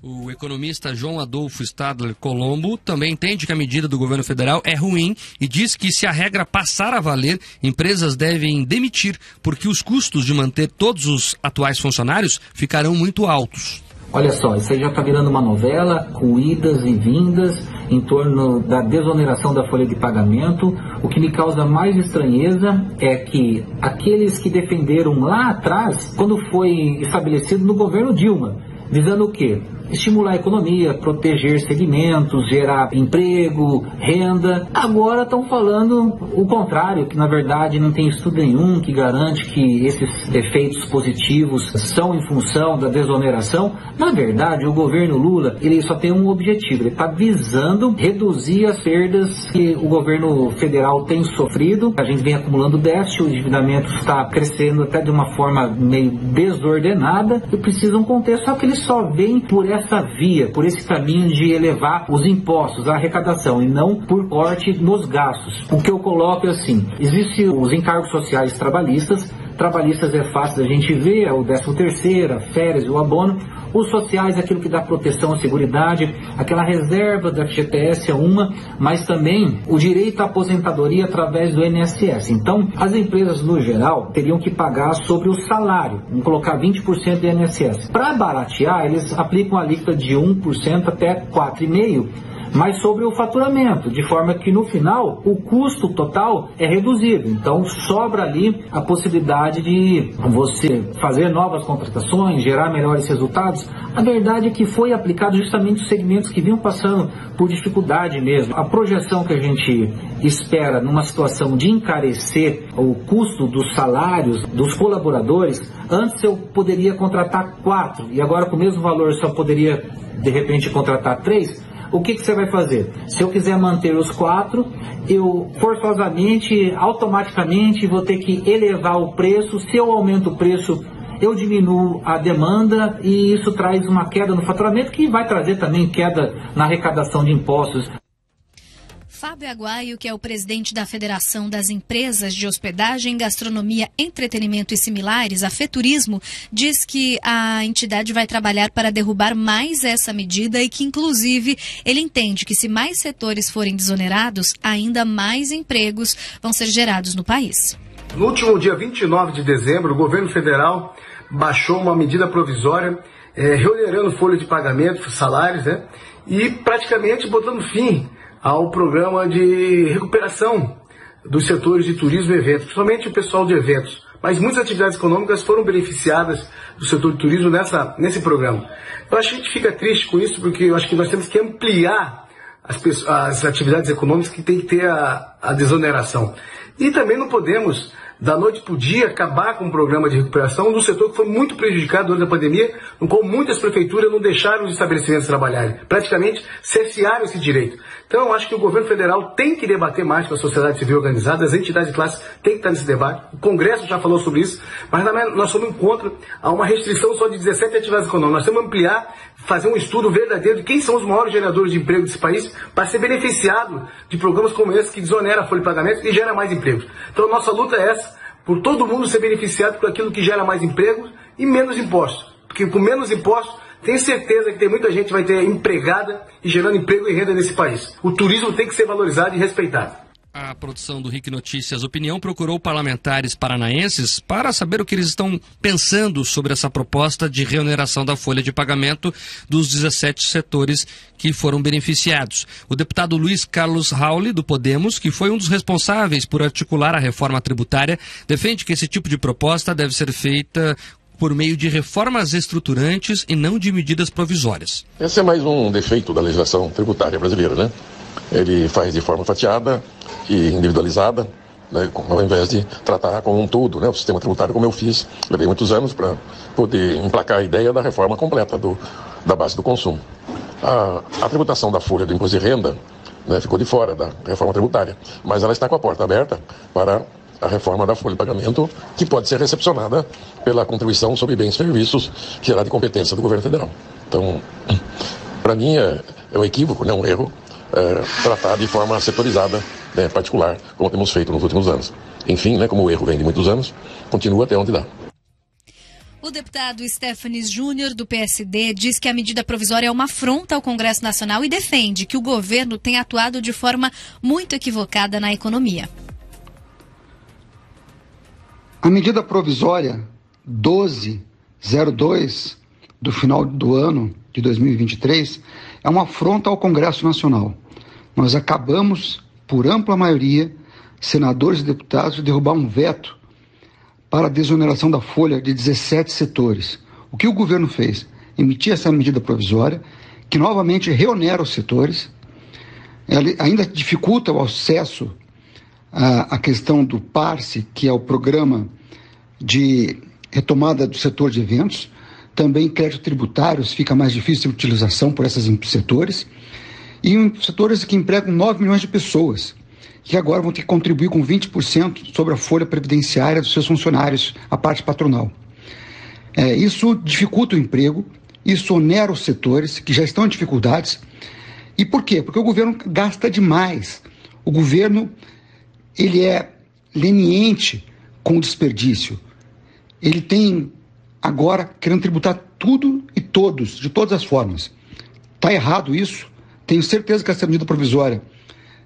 O economista João Adolfo Stadler Colombo também entende que a medida do governo federal é ruim e diz que, se a regra passar a valer, empresas devem demitir, porque os custos de manter todos os atuais funcionários ficarão muito altos. Olha só, isso aí já está virando uma novela, com idas e vindas em torno da desoneração da folha de pagamento. O que me causa mais estranheza é que aqueles que defenderam lá atrás, quando foi estabelecido no governo Dilma, visando o quê? Estimular a economia, proteger segmentos, gerar emprego, renda. Agora estão falando o contrário, que na verdade não tem estudo nenhum que garante que esses efeitos positivos são em função da desoneração. Na verdade, o governo Lula, ele só tem um objetivo, ele está visando reduzir as perdas que o governo federal tem sofrido. A gente vem acumulando déficit, o endividamento está crescendo até de uma forma meio desordenada. Eu preciso um contexto, só que ele só vem por essa via, por esse caminho de elevar os impostos, a arrecadação, e não por corte nos gastos. O que eu coloco é assim: existem os encargos sociais trabalhistas. Trabalhistas é fácil da gente ver, é o 13º, a férias, o abono. Os sociais, aquilo que dá proteção à seguridade, aquela reserva da FGTS é uma, mas também o direito à aposentadoria através do INSS. Então, as empresas, no geral, teriam que pagar sobre o salário, vamos colocar 20% do INSS. Para baratear, eles aplicam a alíquota de 1% até 4,5%, mas sobre o faturamento, de forma que no final o custo total é reduzido. Então sobra ali a possibilidade de você fazer novas contratações, gerar melhores resultados. A verdade é que foi aplicado justamente os segmentos que vinham passando por dificuldade mesmo. A projeção que a gente espera numa situação de encarecer o custo dos salários dos colaboradores, antes eu poderia contratar 4 e agora com o mesmo valor só poderia de repente contratar 3. O que você vai fazer? Se eu quiser manter os 4, eu forçosamente, automaticamente vou ter que elevar o preço. Se eu aumento o preço, eu diminuo a demanda e isso traz uma queda no faturamento, que vai trazer também queda na arrecadação de impostos. Fábio Aguaio, que é o presidente da Federação das Empresas de Hospedagem, Gastronomia, Entretenimento e Similares, a FETurismo, diz que a entidade vai trabalhar para derrubar mais essa medida e que, inclusive, ele entende que se mais setores forem desonerados, ainda mais empregos vão ser gerados no país. No último dia 29 de dezembro, o governo federal baixou uma medida provisória, reonerando folha de pagamento, salários, e praticamente botando fim ao programa de recuperação dos setores de turismo e eventos, principalmente o pessoal de eventos. Mas muitas atividades econômicas foram beneficiadas do setor de turismo nesse programa. Eu acho que a gente fica triste com isso, porque eu acho que nós temos que ampliar as atividades econômicas que tem que ter a desoneração. E também não podemos, da noite para o dia, acabar com o programa de recuperação do setor que foi muito prejudicado durante a pandemia, no qual muitas prefeituras não deixaram os estabelecimentos trabalharem, praticamente cercearam esse direito. Então, eu acho que o governo federal tem que debater mais com a sociedade civil organizada, as entidades de classe têm que estar nesse debate, o Congresso já falou sobre isso, mas nós somos contra a uma restrição só de 17 atividades econômicas. Nós temos que ampliar, fazer um estudo verdadeiro de quem são os maiores geradores de emprego desse país, para ser beneficiado de programas como esse, que desonera a folha de pagamento e gera mais empregos. Então, nossa luta é essa, por todo mundo ser beneficiado por aquilo que gera mais empregos e menos impostos. Porque com menos impostos, tenho certeza que tem muita gente que vai ter empregada e gerando emprego e renda nesse país. O turismo tem que ser valorizado e respeitado. A produção do RIC Notícias Opinião procurou parlamentares paranaenses para saber o que eles estão pensando sobre essa proposta de reoneração da folha de pagamento dos 17 setores que foram beneficiados. O deputado Luiz Carlos Rauli, do Podemos, que foi um dos responsáveis por articular a reforma tributária, defende que esse tipo de proposta deve ser feita por meio de reformas estruturantes e não de medidas provisórias. Esse é mais um defeito da legislação tributária brasileira, né? Ele faz de forma fatiada e individualizada, né, ao invés de tratar como um todo, né, o sistema tributário, como eu fiz. Levei muitos anos para poder emplacar a ideia da reforma completa da base do consumo. A tributação da folha do imposto de renda, né, ficou de fora da reforma tributária, mas ela está com a porta aberta para a reforma da folha de pagamento, que pode ser recepcionada pela contribuição sobre bens e serviços, que será de competência do governo federal. Então, para mim, é um equívoco, né, um erro, tratar de forma setorizada, né, particular, como temos feito nos últimos anos. Enfim, né, como o erro vem de muitos anos, continua até onde dá. O deputado Stefanes Júnior, do PSD, diz que a medida provisória é uma afronta ao Congresso Nacional e defende que o governo tem atuado de forma muito equivocada na economia. A medida provisória 1202 do final do ano de 2023 é uma afronta ao Congresso Nacional. Nós acabamos, por ampla maioria, senadores e deputados, de derrubar um veto para a desoneração da folha de 17 setores. O que o governo fez? Emitir essa medida provisória, que novamente reonera os setores, ela ainda dificulta o acesso à questão do PARSE, que é o programa de retomada do setor de eventos. Também créditos tributários fica mais difícil de utilização por esses setores. E setores que empregam 9 milhões de pessoas, que agora vão ter que contribuir com 20% sobre a folha previdenciária dos seus funcionários, a parte patronal. Isso dificulta o emprego, isso onera os setores que já estão em dificuldades. E por quê? Porque o governo gasta demais. O governo, ele é leniente com o desperdício. Ele tem agora querendo tributar tudo e todos, de todas as formas. Está errado isso. Tenho certeza que essa medida provisória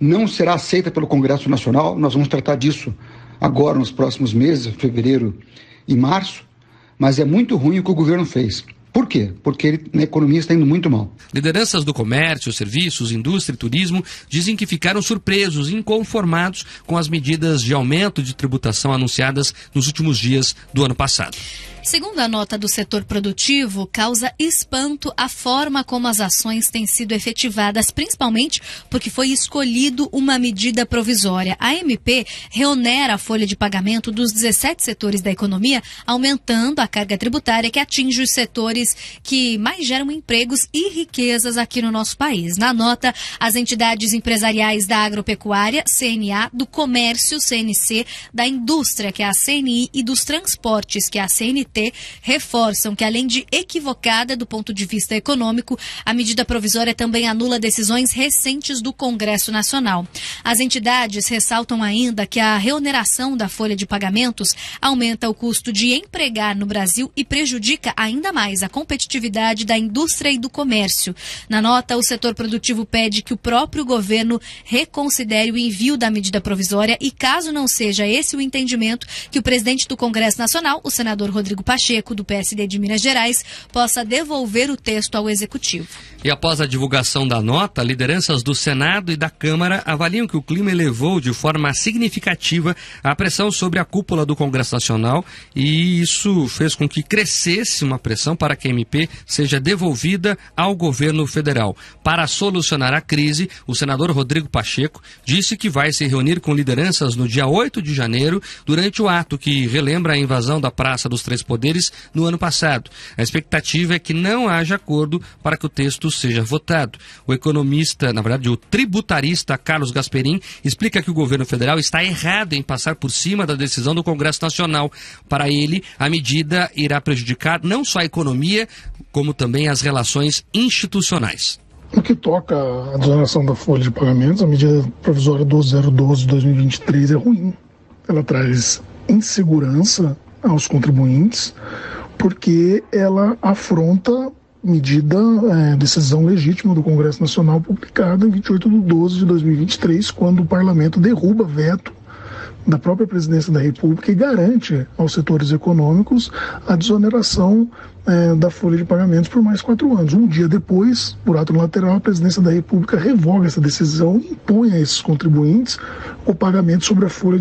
não será aceita pelo Congresso Nacional. Nós vamos tratar disso agora nos próximos meses, fevereiro e março, mas é muito ruim o que o governo fez. Por quê? Porque na economia está indo muito mal. Lideranças do comércio, serviços, indústria e turismo dizem que ficaram surpresos e inconformados com as medidas de aumento de tributação anunciadas nos últimos dias do ano passado. Segundo a nota do setor produtivo, causa espanto a forma como as ações têm sido efetivadas, principalmente porque foi escolhido uma medida provisória. A MP reonera a folha de pagamento dos 17 setores da economia, aumentando a carga tributária que atinge os setores que mais geram empregos e riquezas aqui no nosso país. Na nota, as entidades empresariais da agropecuária, CNA, do comércio, CNC, da indústria, que é a CNI, e dos transportes, que é a CNT, reforçam que, além de equivocada do ponto de vista econômico, a medida provisória também anula decisões recentes do Congresso Nacional. As entidades ressaltam ainda que a reoneração da folha de pagamentos aumenta o custo de empregar no Brasil e prejudica ainda mais a competitividade da indústria e do comércio. Na nota, o setor produtivo pede que o próprio governo reconsidere o envio da medida provisória e, caso não seja esse o entendimento, que o presidente do Congresso Nacional, o senador Rodrigo Pacheco, do PSD de Minas Gerais, possa devolver o texto ao Executivo. E após a divulgação da nota, lideranças do Senado e da Câmara avaliam que o clima elevou de forma significativa a pressão sobre a cúpula do Congresso Nacional, e isso fez com que crescesse uma pressão para que a MP seja devolvida ao governo federal. Para solucionar a crise, o senador Rodrigo Pacheco disse que vai se reunir com lideranças no dia 8 de janeiro, durante o ato que relembra a invasão da Praça dos Três Poderes no ano passado. A expectativa é que não haja acordo para que o texto seja votado. O economista, na verdade, o tributarista Carlos Gasperin, explica que o governo federal está errado em passar por cima da decisão do Congresso Nacional. Para ele, a medida irá prejudicar não só a economia, como também as relações institucionais. No que toca à desoneração da folha de pagamentos, a medida provisória 12012 de 2023 é ruim. Ela traz insegurança aos contribuintes, porque ela afronta decisão legítima do Congresso Nacional publicada em 28/12/2023, quando o Parlamento derruba veto da própria Presidência da República e garante aos setores econômicos a desoneração da folha de pagamentos por mais 4 anos. Um dia depois, por ato lateral, a Presidência da República revoga essa decisão e impõe a esses contribuintes o pagamento sobre a folha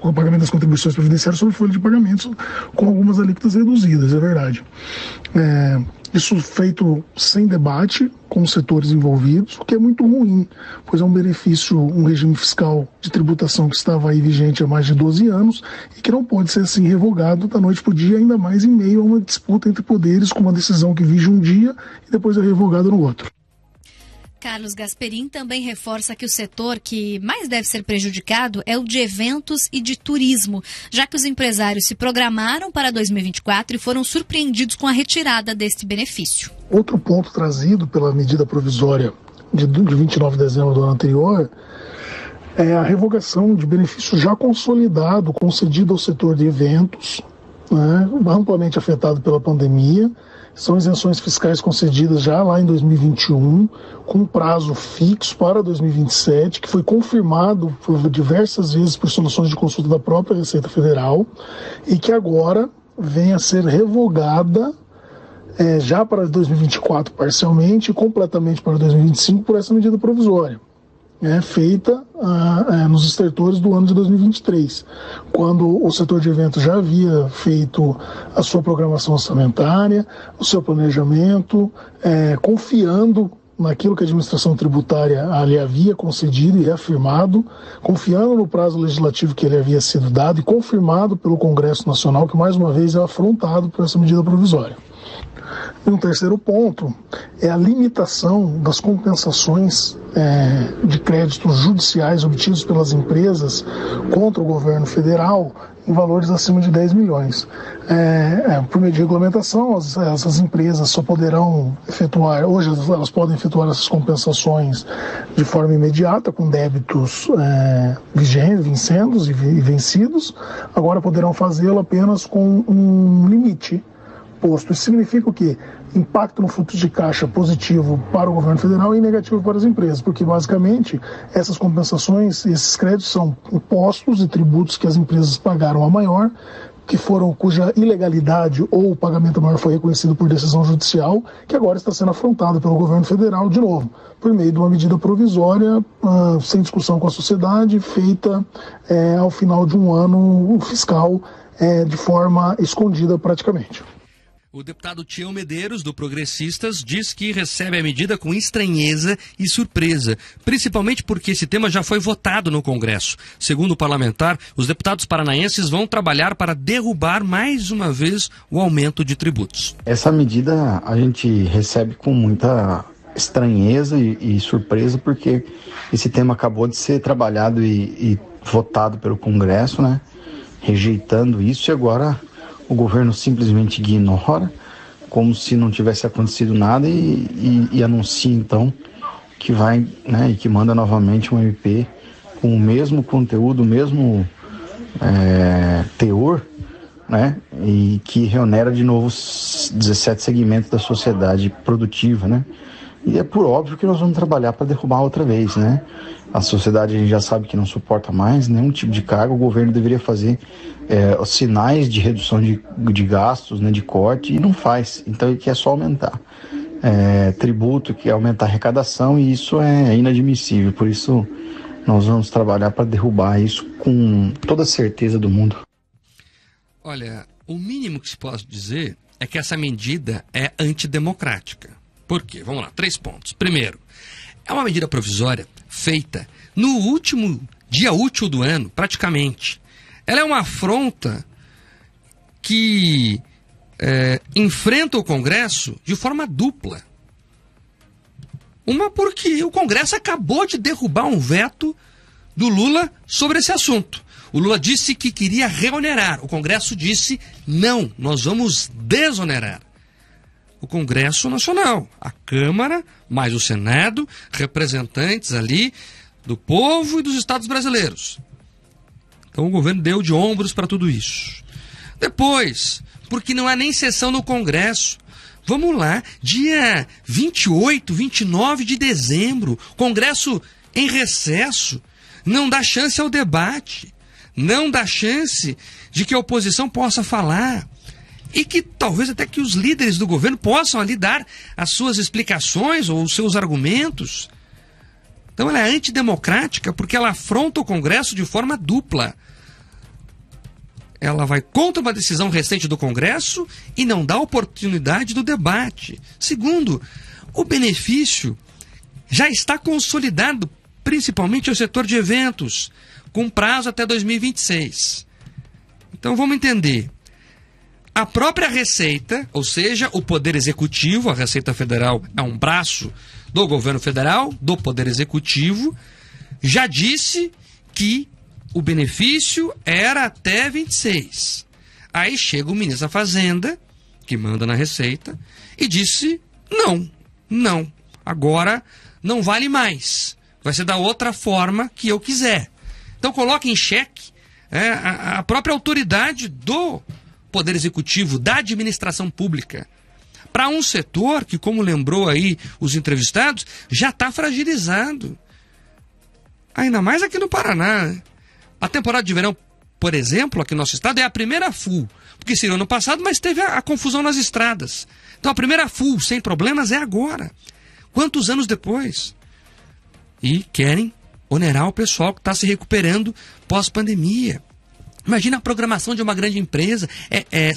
o pagamento das contribuições previdenciárias sobre a folha de pagamentos com algumas alíquotas reduzidas, é verdade. Isso feito sem debate com os setores envolvidos, o que é muito ruim, pois é um benefício, um regime fiscal de tributação que estava aí vigente há mais de 12 anos e que não pode ser assim revogado da noite para o dia, ainda mais em meio a uma disputa entre poderes, com uma decisão que vige um dia e depois é revogada no outro. Carlos Gasperin também reforça que o setor que mais deve ser prejudicado é o de eventos e de turismo, já que os empresários se programaram para 2024 e foram surpreendidos com a retirada deste benefício. Outro ponto trazido pela medida provisória de 29 de dezembro do ano anterior é a revogação de benefício já consolidado, concedido ao setor de eventos, né, amplamente afetado pela pandemia. São isenções fiscais concedidas já lá em 2021, com prazo fixo para 2027, que foi confirmado por diversas vezes por soluções de consulta da própria Receita Federal, e que agora vem a ser revogada já para 2024 parcialmente e completamente para 2025 por essa medida provisória, feita nos estertores do ano de 2023, quando o setor de eventos já havia feito a sua programação orçamentária, o seu planejamento, confiando naquilo que a administração tributária lhe havia concedido e reafirmado, confiando no prazo legislativo que ele havia sido dado e confirmado pelo Congresso Nacional, que mais uma vez é afrontado por essa medida provisória. E um terceiro ponto é a limitação das compensações de créditos judiciais obtidos pelas empresas contra o governo federal em valores acima de 10 milhões. Por meio de regulamentação, essas empresas só poderão efetuar, hoje elas podem efetuar essas compensações de forma imediata, com débitos vencidos e vencidos, agora poderão fazê-lo apenas com um limite posto. Isso significa o quê? Impacto no fluxo de caixa positivo para o governo federal e negativo para as empresas, porque basicamente essas compensações, esses créditos são impostos e tributos que as empresas pagaram a maior, cuja ilegalidade ou o pagamento maior foi reconhecido por decisão judicial, que agora está sendo afrontado pelo governo federal de novo, por meio de uma medida provisória, sem discussão com a sociedade, feita ao final de um ano fiscal, de forma escondida praticamente. O deputado Tião Medeiros, do Progressistas, diz que recebe a medida com estranheza e surpresa, principalmente porque esse tema já foi votado no Congresso. Segundo o parlamentar, os deputados paranaenses vão trabalhar para derrubar mais uma vez o aumento de tributos. Essa medida a gente recebe com muita estranheza e surpresa, porque esse tema acabou de ser trabalhado e votado pelo Congresso, né, rejeitando isso, e agora o governo simplesmente ignora, como se não tivesse acontecido nada, e anuncia então que vai, né, e que manda novamente um MP com o mesmo conteúdo, o mesmo teor, né, e que reonera de novo os 17 segmentos da sociedade produtiva, né? E é por óbvio que nós vamos trabalhar para derrubar outra vez, né? A sociedade, a gente já sabe que não suporta mais nenhum tipo de carga. O governo deveria fazer os sinais de redução de gastos, né, de corte, e não faz. Então ele quer só aumentar tributo, quer aumentar a arrecadação, e isso é inadmissível. Por isso nós vamos trabalhar para derrubar isso com toda a certeza do mundo. Olha, o mínimo que se pode dizer é que essa medida é antidemocrática. Por quê? Vamos lá, 3 pontos. Primeiro, é uma medida provisória feita no último dia útil do ano, praticamente. Ela é uma afronta que enfrenta o Congresso de forma dupla. Uma porque o Congresso acabou de derrubar um veto do Lula sobre esse assunto. O Lula disse que queria reonerar. O Congresso disse, não, nós vamos desonerar. O Congresso Nacional, a Câmara, mais o Senado, representantes ali do povo e dos estados brasileiros. Então o governo deu de ombros para tudo isso. Depois, porque não há nem sessão no Congresso. Vamos lá, dia 28, 29 de dezembro, Congresso em recesso, não dá chance ao debate, não dá chance de que a oposição possa falar. E que talvez até que os líderes do governo possam ali dar as suas explicações ou os seus argumentos. Então ela é antidemocrática porque ela afronta o Congresso de forma dupla. Ela vai contra uma decisão recente do Congresso e não dá oportunidade do debate. Segundo, o benefício já está consolidado, principalmente ao setor de eventos, com prazo até 2026. Então vamos entender. A própria Receita, ou seja, o Poder Executivo, a Receita Federal é um braço do governo federal, do Poder Executivo, já disse que o benefício era até 26. Aí chega o ministro da Fazenda, que manda na Receita, e disse, não, agora não vale mais. Vai ser da outra forma que eu quiser. Então coloca em xeque a própria autoridade do Poder Executivo, da administração pública, para um setor que, como lembrou aí os entrevistados, já está fragilizado. Ainda mais aqui no Paraná. A temporada de verão, por exemplo, aqui no nosso estado, é a primeira full, porque seria ano passado, mas teve a confusão nas estradas. Então a primeira full, sem problemas, é agora. Quantos anos depois? E querem onerar o pessoal que está se recuperando pós-pandemia. Imagina a programação de uma grande empresa,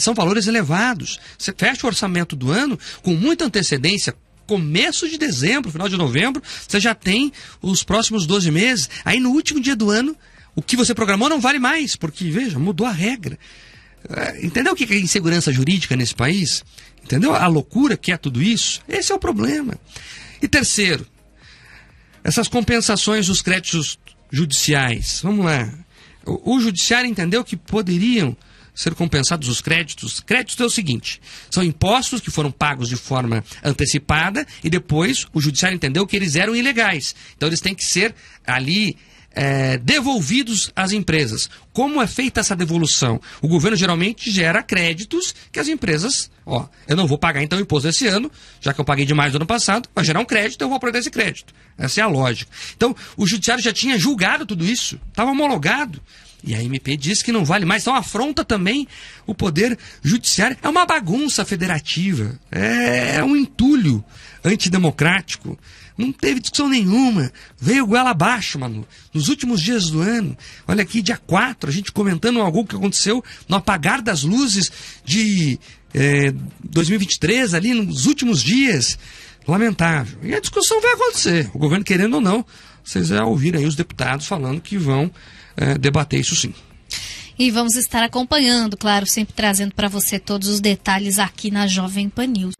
são valores elevados. Você fecha o orçamento do ano com muita antecedência, começo de dezembro, final de novembro, você já tem os próximos 12 meses. Aí no último dia do ano, o que você programou não vale mais, porque, veja, mudou a regra. Entendeu o que é insegurança jurídica nesse país? Entendeu a loucura que é tudo isso? Esse é o problema. E terceiro, essas compensações dos créditos judiciais. Vamos lá. O judiciário entendeu que poderiam ser compensados os créditos. Créditos é o seguinte, são impostos que foram pagos de forma antecipada e depois o judiciário entendeu que eles eram ilegais. Então eles têm que ser ali devolvidos às empresas. Como é feita essa devolução? O governo geralmente gera créditos que as empresas, eu não vou pagar então o imposto esse ano, já que eu paguei demais no ano passado, vai gerar um crédito, eu vou perder esse crédito. Essa é a lógica. Então, o judiciário já tinha julgado tudo isso, estava homologado. E a MP diz que não vale mais, então afronta também o poder judiciário. É uma bagunça federativa, é um entulho antidemocrático. Não teve discussão nenhuma, veio goela abaixo, Manu, nos últimos dias do ano. Olha aqui, dia 4, a gente comentando algo que aconteceu no apagar das luzes de 2023, ali nos últimos dias. Lamentável. E a discussão vai acontecer, o governo querendo ou não. Vocês já ouviram aí os deputados falando que vão debater isso sim. E vamos estar acompanhando, claro, sempre trazendo para você todos os detalhes aqui na Jovem Pan News.